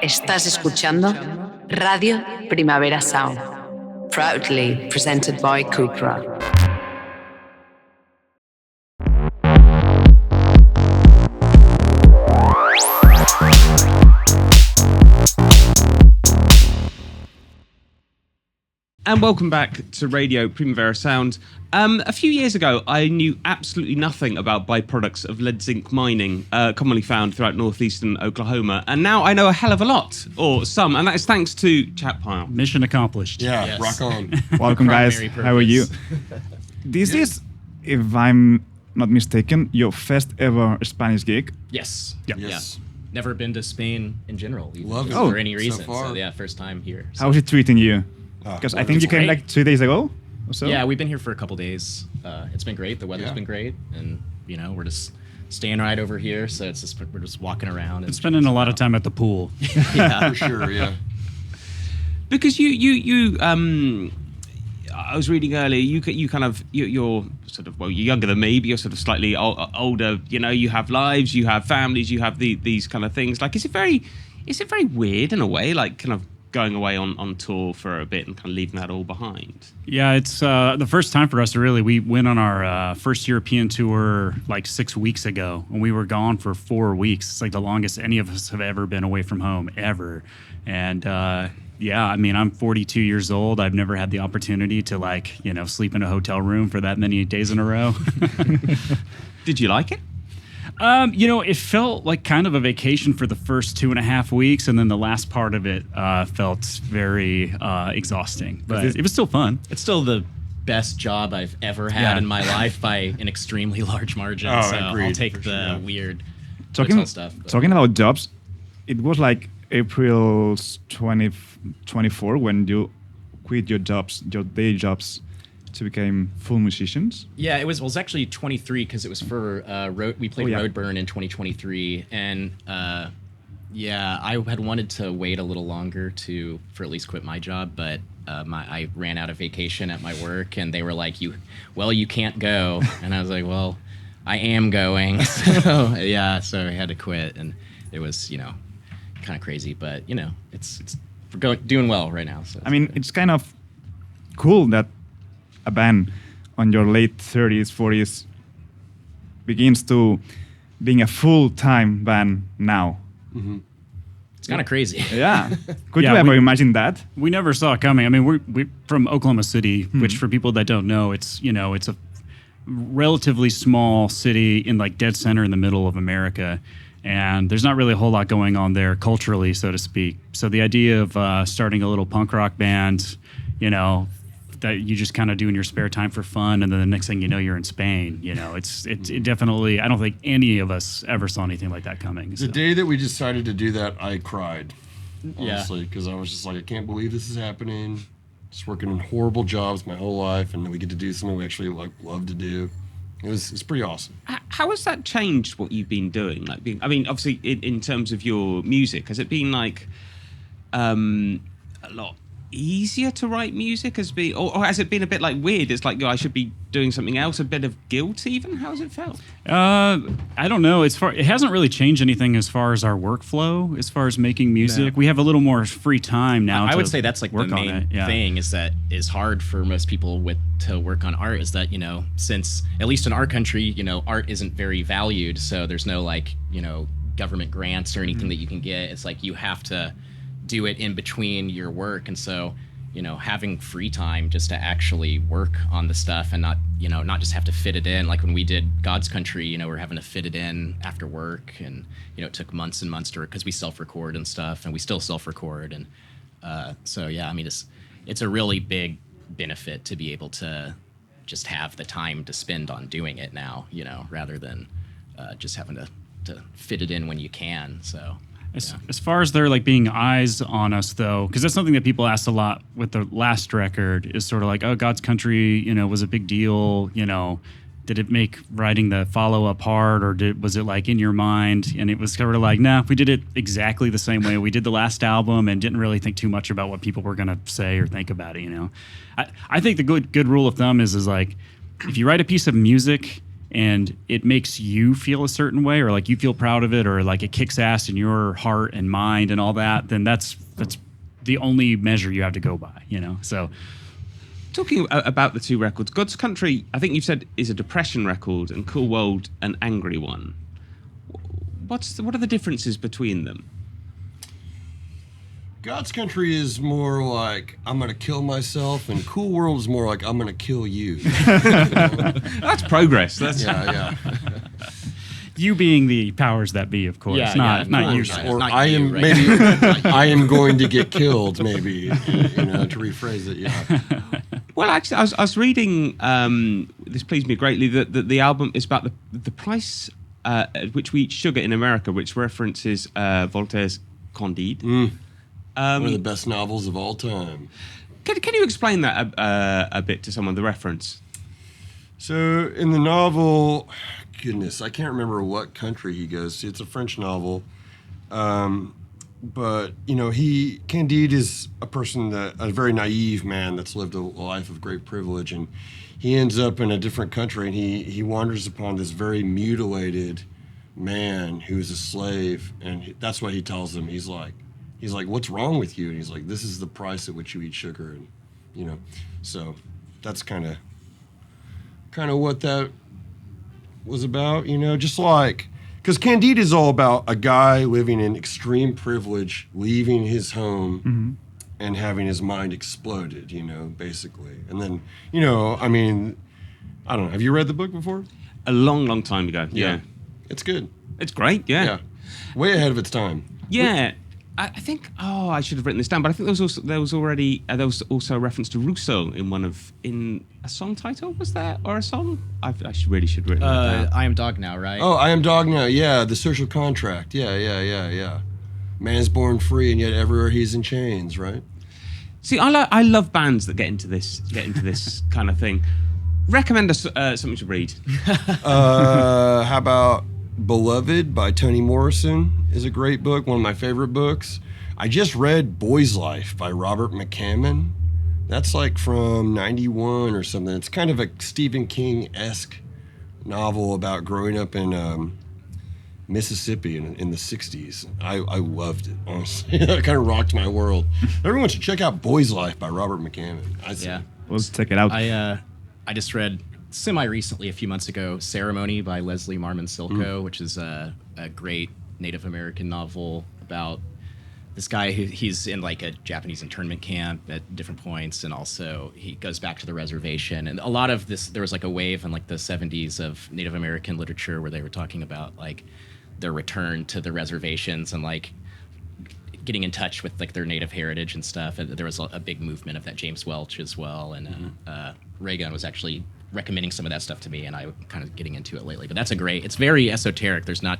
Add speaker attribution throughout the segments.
Speaker 1: Estás escuchando Radio Primavera Sound, proudly presented by Cuxart.
Speaker 2: And welcome back to Radio Primavera Sound. A few years ago, I knew absolutely nothing about byproducts of lead zinc mining, commonly found throughout northeastern Oklahoma. And now I know a hell of a lot, or some, and that is thanks to Chat Pile.
Speaker 3: Mission accomplished.
Speaker 4: Yeah,
Speaker 5: Yes.
Speaker 4: rock on.
Speaker 5: Welcome, guys. How are you? This is, if I'm not mistaken, your first ever Spanish gig.
Speaker 3: Yes.
Speaker 5: Yeah.
Speaker 4: Yes.
Speaker 3: Yeah. Never been to Spain in general, even
Speaker 4: Love it.
Speaker 3: for any
Speaker 4: So
Speaker 3: reason.
Speaker 4: far.
Speaker 3: So yeah, first time here. So.
Speaker 5: How is it treating you? Because I think
Speaker 3: it's
Speaker 5: you came
Speaker 3: great.
Speaker 5: like 2 days ago or so.
Speaker 3: Yeah, we've been here for a couple days. It's been great. The weather's
Speaker 4: Yeah.
Speaker 3: been great, and we're just staying right over here. So it's just we're just walking around and
Speaker 6: Spending a lot of time at the pool.
Speaker 3: yeah.
Speaker 4: For sure, yeah.
Speaker 2: Because I was reading earlier, you're sort of, well, you're younger than me, but you're sort of slightly older. You know, you have lives, you have families, you have these kind of things. Like, is it very weird in a way, like kind of going away on tour for a bit and kind of leaving that all behind?
Speaker 6: Yeah, it's the first time for us to really. We went on our first European tour like 6 weeks ago, and we were gone for 4 weeks. It's like the longest any of us have ever been away from home, ever. And yeah, I mean, I'm 42 years old. I've never had the opportunity to sleep in a hotel room for that many days in a row.
Speaker 2: Did you like it?
Speaker 6: It felt like kind of a vacation for the first 2.5 weeks, and then the last part of it felt very exhausting. But it was still fun.
Speaker 3: It's still the best job I've ever had in my life by an extremely large margin.
Speaker 4: Oh,
Speaker 3: so
Speaker 4: agreed,
Speaker 3: I'll take
Speaker 4: for
Speaker 3: the
Speaker 4: sure.
Speaker 3: weird
Speaker 5: Talking
Speaker 3: hotel stuff. but-
Speaker 5: talking about jobs, it was like April 2024 when you quit your day jobs, to become full musicians.
Speaker 3: Yeah, it was actually 23 because it was for we played
Speaker 5: yeah.
Speaker 3: Roadburn in 2023, and yeah, I had wanted to wait a little longer for at least quit my job, but I ran out of vacation at my work, and they were like, you can't go, and I was like, well, I am going, so yeah, so I had to quit, and it was kind of crazy, but it's doing well right now. So
Speaker 5: I mean, it's kind of cool that a band on your late 30s, 40s begins to being a full-time band now.
Speaker 3: it's kind of crazy.
Speaker 5: Yeah. Could
Speaker 6: Yeah,
Speaker 5: you ever
Speaker 6: we-
Speaker 5: imagine that?
Speaker 6: We never saw it coming. I mean, we're from Oklahoma City, which for people that don't know, it's a relatively small city in like dead center in the middle of America. And there's not really a whole lot going on there culturally, so to speak. So the idea of starting a little punk rock band, that you just kind of do in your spare time for fun, and then the next thing you know, you're in Spain. It definitely. I don't think any of us ever saw anything like that coming.
Speaker 4: The day that we decided to do that, I cried.
Speaker 3: Yeah.
Speaker 4: Honestly, because I was just like, I can't believe this is happening. Just working in horrible jobs my whole life, and then we get to do something we actually love to do. It's pretty awesome.
Speaker 2: How has that changed what you've been doing? Obviously, in terms of your music, has it been like a lot easier to write music, or has it been a bit like weird? It's like, I should be doing something else, a bit of guilt even? How has it felt?
Speaker 6: I don't know. It hasn't really changed anything as far as our workflow, as far as making music.
Speaker 3: No.
Speaker 6: We have a little more free time now.
Speaker 3: I
Speaker 6: to
Speaker 3: would say that's like the
Speaker 6: work on
Speaker 3: main
Speaker 6: it. Yeah.
Speaker 3: thing is hard for most people to work on art, is that, since at least in our country, art isn't very valued. So there's no government grants or anything that you can get. It's like you have to do it in between your work. And so, having free time just to actually work on the stuff and not just have to fit it in. Like when we did God's Country, we're having to fit it in after work, and it took months and months because we self-record and stuff, and we still self-record. And so yeah, I mean, it's a really big benefit to be able to just have the time to spend on doing it now, rather than just having to fit it in when you can. So
Speaker 6: As far as there being eyes on us, though, because that's something that people asked a lot with the last record, is sort of like, oh, God's Country, was a big deal. Did it make writing the follow-up hard, or was it like in your mind? And it was sort of like, nah, we did it exactly the same way we did the last album, and didn't really think too much about what people were going to say or think about it. I think the good rule of thumb is like, if you write a piece of music and it makes you feel a certain way, or like you feel proud of it, or like it kicks ass in your heart and mind and all that, then that's the only measure you have to go by, you know? So
Speaker 2: talking about the two records, God's Country, I think you've said, is a depression record, and Cool World an angry one. What are the differences between them?
Speaker 4: God's Country is more like, I'm going to kill myself, and Cool World is more like, I'm going to kill you.
Speaker 2: That's progress. That's
Speaker 4: Yeah.
Speaker 6: you being the powers that be, of course, not you.
Speaker 4: Or
Speaker 3: not
Speaker 4: I
Speaker 3: you,
Speaker 4: am
Speaker 3: right?
Speaker 4: maybe I am going to get killed, maybe, you know, to rephrase it. Yeah.
Speaker 2: Well, actually, I was reading. This pleased me greatly that the album is about the price at which we eat sugar in America, which references Voltaire's Candide.
Speaker 4: One of the best novels of all time.
Speaker 2: Can you explain that a bit to someone? The reference.
Speaker 4: So in the novel, goodness, I can't remember what country he goes to. It's a French novel. But, you know, Candide is a very naive man that's lived a life of great privilege. And he ends up in a different country, and he wanders upon this very mutilated man who is a slave. And that's what he tells him. He's like, what's wrong with you? And he's like, this is the price at which you eat sugar. And, you know, so that's kind of what that was about, you know, just like, because Candide is all about a guy living in extreme privilege, leaving his home and having his mind exploded, you know, basically. And then, you know, I mean, I don't know. Have you read the book before?
Speaker 2: A long time ago. Yeah.
Speaker 4: It's good.
Speaker 2: It's great. Yeah.
Speaker 4: Yeah. Way ahead of its time.
Speaker 2: Yeah. I think. Oh, I should have written this down. But I think there was also a reference to Rousseau in a song title. Was there, or a song? I really should have written that down.
Speaker 3: I Am Dog Now, right?
Speaker 4: Oh, I Am Dog Now. Yeah, the social contract. Yeah. Man is born free, and yet everywhere he's in chains. Right.
Speaker 2: See, I love bands that get into this kind of thing. Recommend us something to read.
Speaker 4: How about Beloved by Toni Morrison is a great book, one of my favorite books. I just read Boy's Life by Robert McCammon. That's like from 91 or something. It's kind of a Stephen King-esque novel about growing up in Mississippi in the 60s. I loved it, honestly. It kind of rocked my world. Everyone should check out Boy's Life by Robert McCammon.
Speaker 3: Yeah.
Speaker 5: Let's check it out.
Speaker 3: I just read semi-recently, a few months ago, Ceremony by Leslie Marmon Silko, which is a great Native American novel about this guy he's in like a Japanese internment camp at different points, and also he goes back to the reservation. And a lot of this, there was like a wave in like the 70s of Native American literature where they were talking about like their return to the reservations and like getting in touch with like their native heritage and stuff. And there was a big movement of that. James Welch as well, and Reagan was actually recommending some of that stuff to me, and I'm kind of getting into it lately. But that's it's very esoteric. There's not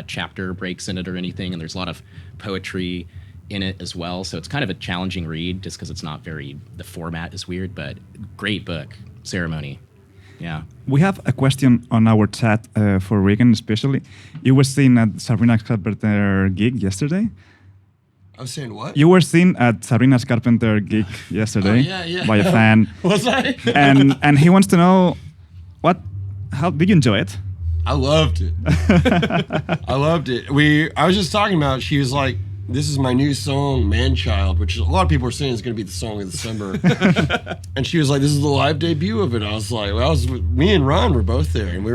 Speaker 3: chapter breaks in it or anything, and there's a lot of poetry in it as well. So it's kind of a challenging read just because it's not the format is weird, but great book, Ceremony. Yeah.
Speaker 5: We have a question on our chat for Reagan especially. You were seen at Sabrina Carpenter gig yesterday.
Speaker 4: I was saying what?
Speaker 5: You were seen at Sabrina Carpenter gig yesterday by a fan.
Speaker 4: Was I?
Speaker 5: and he wants to know how did you enjoy it?
Speaker 4: I loved it. I loved it. I was just talking about, she was like, this is my new song, Man Child, which a lot of people are saying is going to be the song of December. And she was like, this is the live debut of it. I was like, me and Ron were both there. And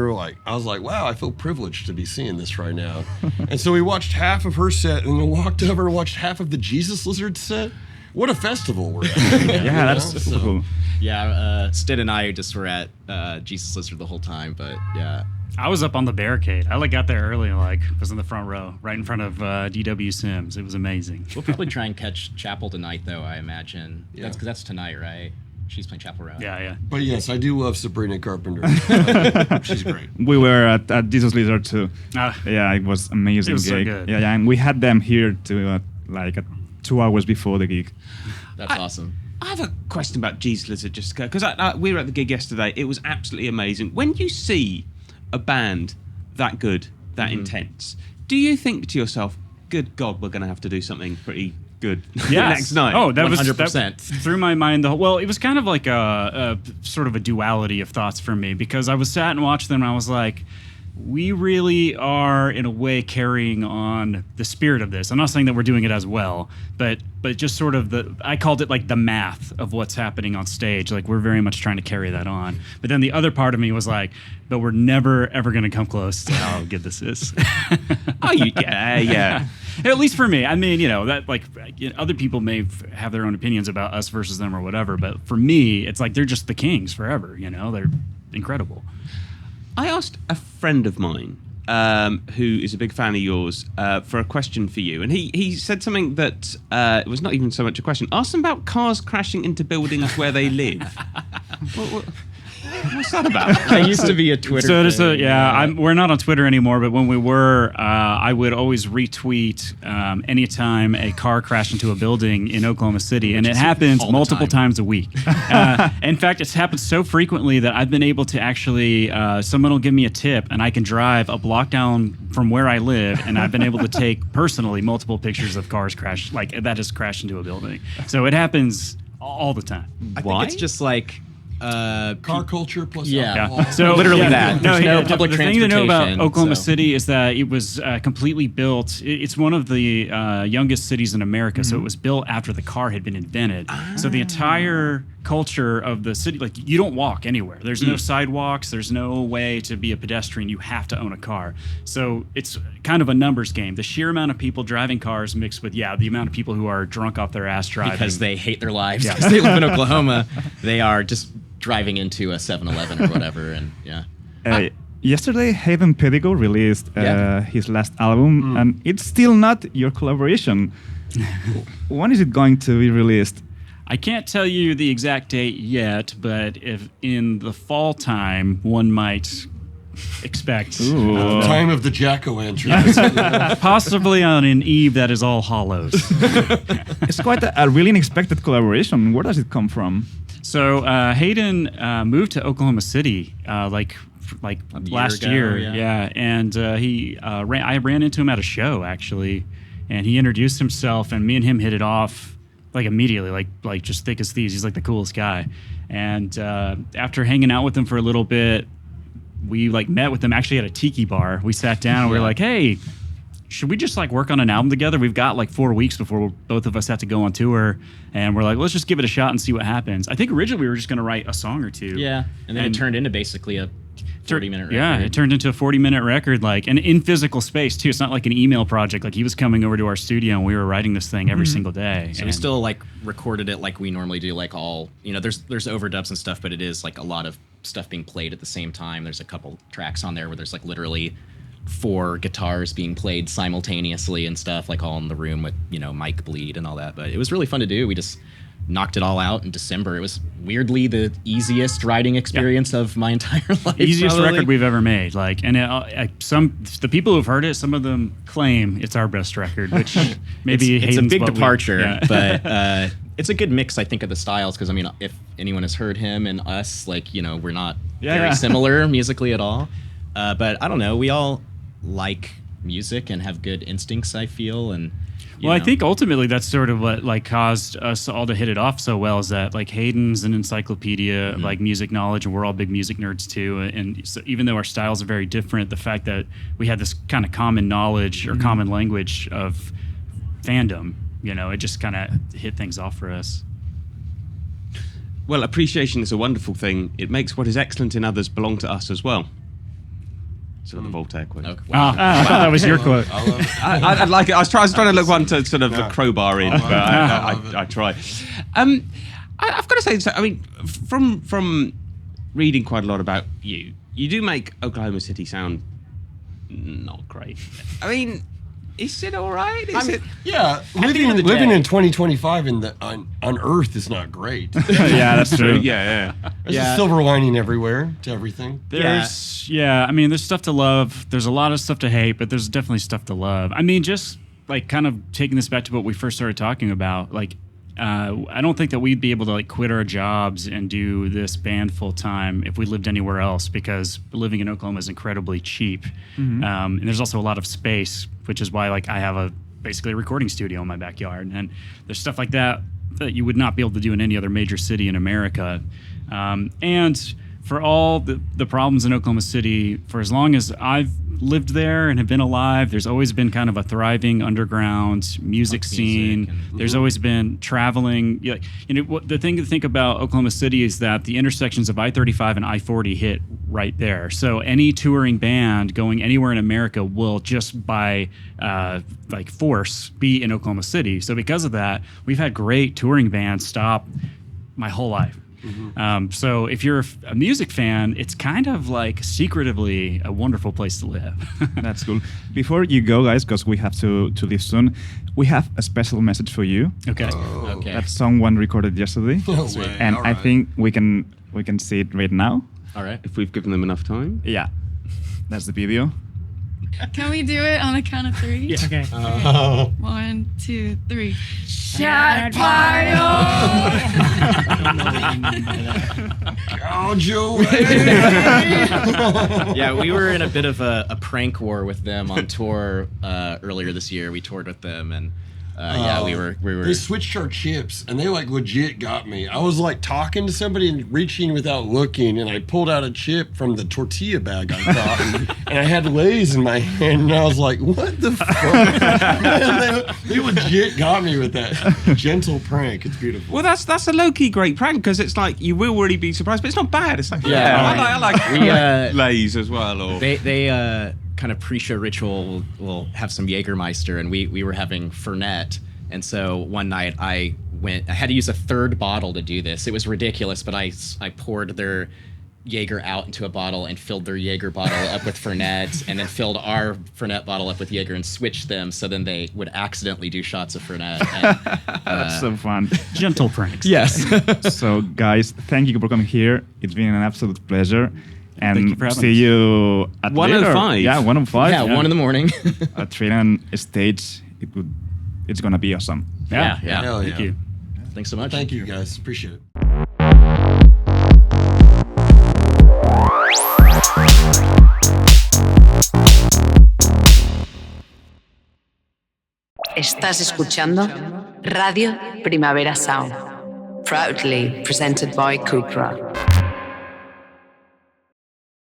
Speaker 4: I was like, wow, I feel privileged to be seeing this right now. And so we watched half of her set and then walked over and watched half of the Jesus Lizard set. What a festival we're at.
Speaker 5: Yeah, that's super cool.
Speaker 3: Yeah, Stid and I just were at Jesus Lizard the whole time, but yeah.
Speaker 6: I was up on the barricade. I got there early and was in the front row, right in front of DW Sims. It was amazing.
Speaker 3: We'll probably try and catch Chapel tonight, though, I imagine.
Speaker 4: Yeah.
Speaker 3: That's tonight, right? She's playing Chapel Row.
Speaker 6: Yeah.
Speaker 4: But yes, I do love Sabrina Carpenter. She's great.
Speaker 5: We were at Jesus Lizard too.
Speaker 6: Ah.
Speaker 5: Yeah, it was amazing.
Speaker 6: It was so
Speaker 5: gig.
Speaker 6: good.
Speaker 5: Yeah, and we had them here to 2 hours before the gig.
Speaker 3: That's awesome.
Speaker 2: I have a question about Jesus Lizard, just because we were at the gig yesterday. It was absolutely amazing. When you see a band that good, that intense, do you think to yourself, good God, we're going to have to do something pretty good
Speaker 6: Yes.
Speaker 2: next night.
Speaker 6: Oh, that was
Speaker 3: 100%.
Speaker 6: that through my mind. Well, it was kind of like a sort of a duality of thoughts for me, because I was sat and watched them and I was like, we really are in a way carrying on the spirit of this. I'm not saying that we're doing it as well, but just sort of I called it like the math of what's happening on stage. Like we're very much trying to carry that on. But then the other part of me was like, but we're never ever going to come close to how good this is.
Speaker 2: Yeah.
Speaker 6: At least for me. I mean, that like other people may have their own opinions about us versus them or whatever, but for me, it's like they're just the kings forever. They're incredible.
Speaker 2: I asked a friend of mine who is a big fan of yours for a question for you, and he said something that it was not even so much a question. Ask them about cars crashing into buildings where they live. What's that about?
Speaker 3: That used to be a Twitter thing.
Speaker 6: We're not on Twitter anymore, but when we were, I would always retweet anytime a car crashed into a building in Oklahoma City, and it happens multiple times a week. In fact, it's happened so frequently that I've been able to actually, someone will give me a tip, and I can drive a block down from where I live, and I've been able to take personally multiple pictures of cars that has crashed into a building. So it happens all the time.
Speaker 3: I think it's just like
Speaker 4: car culture plus
Speaker 3: Yeah.
Speaker 4: alcohol.
Speaker 6: So
Speaker 3: Literally that. There's no public
Speaker 6: the thing to know about
Speaker 3: transportation,
Speaker 6: Oklahoma
Speaker 3: so.
Speaker 6: City is that it was completely built. It's one of the youngest cities in America, so it was built after the car had been invented. So the entire culture of the city, like you don't walk anywhere. There's no sidewalks. There's no way to be a pedestrian. You have to own a car. So it's kind of a numbers game. The sheer amount of people driving cars mixed with, the amount of people who are drunk off their ass driving.
Speaker 3: Because they hate their lives. Because they live in Oklahoma. They are just driving into a 7-Eleven or whatever. And
Speaker 5: Yesterday, Hayden Pedigo released his last album, and it's still not your collaboration. When is it going to be released?
Speaker 6: I can't tell you the exact date yet, but if in the fall time, one might expect
Speaker 4: Time of the jack-o'-lantern.
Speaker 6: possibly on an eve that is all hollows.
Speaker 5: It's quite a really unexpected collaboration. Where does it come from?
Speaker 6: So Hayden moved to Oklahoma City like last
Speaker 3: ago,
Speaker 6: year,
Speaker 3: yeah.
Speaker 6: and I ran into him at a show actually, and he introduced himself, and me and him hit it off like immediately, like just thick as thieves. He's like the coolest guy, and after hanging out with him for a little bit, we like met with him actually at a tiki bar. We sat down and we were like, hey, should we just like work on an album together? We've got like 4 weeks before both of us have to go on tour, and we're like, let's just give it a shot and see what happens. I think originally we were just going to write a song or two.
Speaker 3: yeah. And then it turned into basically a 30-minute record.
Speaker 6: Yeah, it turned into a 40-minute record, and in physical space too. It's not like an email project. Like he was coming over to our studio and we were writing this thing every single day.
Speaker 3: So we still like recorded it like we normally do, like all, there's overdubs and stuff, but it is like a lot of stuff being played at the same time. There's a couple tracks on there where there's like literally 4 guitars being played simultaneously and stuff, like all in the room with, mic bleed and all that. But it was really fun to do. We just knocked it all out in December. It was weirdly the easiest writing experience of my entire life.
Speaker 6: Easiest
Speaker 3: probably.
Speaker 6: record we've ever made. The people who've heard it, some of them claim it's our best record, which maybe
Speaker 3: it's a
Speaker 6: Hayden's
Speaker 3: big
Speaker 6: what we-
Speaker 3: departure,
Speaker 6: yeah.
Speaker 3: but it's a good mix, I think, of the styles. Because if anyone has heard him and us, we're not very similar musically at all. But I don't know. We all like music and have good instincts, I feel, and.
Speaker 6: I think ultimately that's sort of what caused us all to hit it off so well, is that Hayden's an encyclopedia of music knowledge, and we're all big music nerds too. And so even though our styles are very different, the fact that we had this kind of common knowledge or common language of fandom, it just kind of hit things off for us.
Speaker 2: Well, appreciation is a wonderful thing. It makes what is excellent in others belong to us as well. Sort of the Voltaire quote.
Speaker 3: Okay.
Speaker 6: I thought that was your quote.
Speaker 4: I love it.
Speaker 2: I like it. I was trying to look one to sort of a crowbar in, but I try. I've got to say, so, I mean, from reading quite a lot about you, you do make Oklahoma City sound not great. I mean, is it all right?
Speaker 4: Yeah, living in 2025 on Earth is not great.
Speaker 6: Yeah, that's true.
Speaker 2: Yeah.
Speaker 4: There's a silver lining everywhere to everything.
Speaker 6: There's there's stuff to love. There's a lot of stuff to hate, but there's definitely stuff to love. I mean, just kind of taking this back to what we first started talking about, I don't think that we'd be able to quit our jobs and do this band full time if we lived anywhere else, because living in Oklahoma is incredibly cheap. And there's also a lot of space, which is why I have a basically a recording studio in my backyard. And there's stuff like that you would not be able to do in any other major city in America. And for all the problems in Oklahoma City, for as long as I've lived there and have been alive, there's always been kind of a thriving underground music scene. There's always been traveling. The thing to think about Oklahoma City is that the intersections of I-35 and I-40 hit right there. So any touring band going anywhere in America will just by force be in Oklahoma City. So because of that, we've had great touring bands stop my whole life. So if you're a music fan, it's kind of like secretively a wonderful place to live.
Speaker 5: That's cool. Before you go, guys, because we have to leave soon, we have a special message for you.
Speaker 6: Okay.
Speaker 3: Okay.
Speaker 5: That someone recorded yesterday.
Speaker 4: No way.
Speaker 5: And
Speaker 4: All
Speaker 5: I
Speaker 4: right.
Speaker 5: think we can see it right now.
Speaker 3: All right.
Speaker 2: If we've given them enough time.
Speaker 5: Yeah. That's the video.
Speaker 7: Can we do it on a count of three?
Speaker 6: Yeah.
Speaker 3: Okay.
Speaker 7: 1, 2, 3. Shot fire!
Speaker 4: Oh, Joe.
Speaker 3: Yeah, we were in a bit of a prank war with them on tour earlier this year. We toured with them, and we were.
Speaker 4: They switched our chips, and they like legit got me. I was like talking to somebody and reaching without looking, and I pulled out a chip from the tortilla bag I got, and I had Lay's in my hand, and I was like, "What the fuck?" they legit got me with that gentle prank. It's beautiful.
Speaker 2: Well, that's a low-key great prank because it's like you will really be surprised, but it's not bad. It's like
Speaker 3: Yeah.
Speaker 2: I like Lay's as well. Or
Speaker 3: They kind of pre-show ritual will have some Jägermeister, and we were having Fernet, and so one night I had to use a third bottle to do this. It was ridiculous, but I poured their Jaeger out into a bottle and filled their Jaeger bottle up with Fernet, and then filled our Fernet bottle up with Jaeger and switched them, so then they would accidentally do shots of Fernet. And,
Speaker 5: That's so fun.
Speaker 6: Gentle pranks.
Speaker 3: yes.
Speaker 5: So, guys, thank you for coming here. It's been an absolute pleasure. And
Speaker 6: Thank you for having
Speaker 5: see
Speaker 6: us.
Speaker 5: you at
Speaker 2: 1:05.
Speaker 5: Yeah, 1:05.
Speaker 3: Yeah, 1 in the morning.
Speaker 5: At Trinidad stage, it's gonna be awesome.
Speaker 3: Yeah.
Speaker 4: Hell
Speaker 6: Thank
Speaker 4: yeah.
Speaker 6: you.
Speaker 3: Thanks so much.
Speaker 4: Thank you, guys. Appreciate it.
Speaker 1: Estás escuchando Radio Primavera Sound, proudly presented by Cuxart.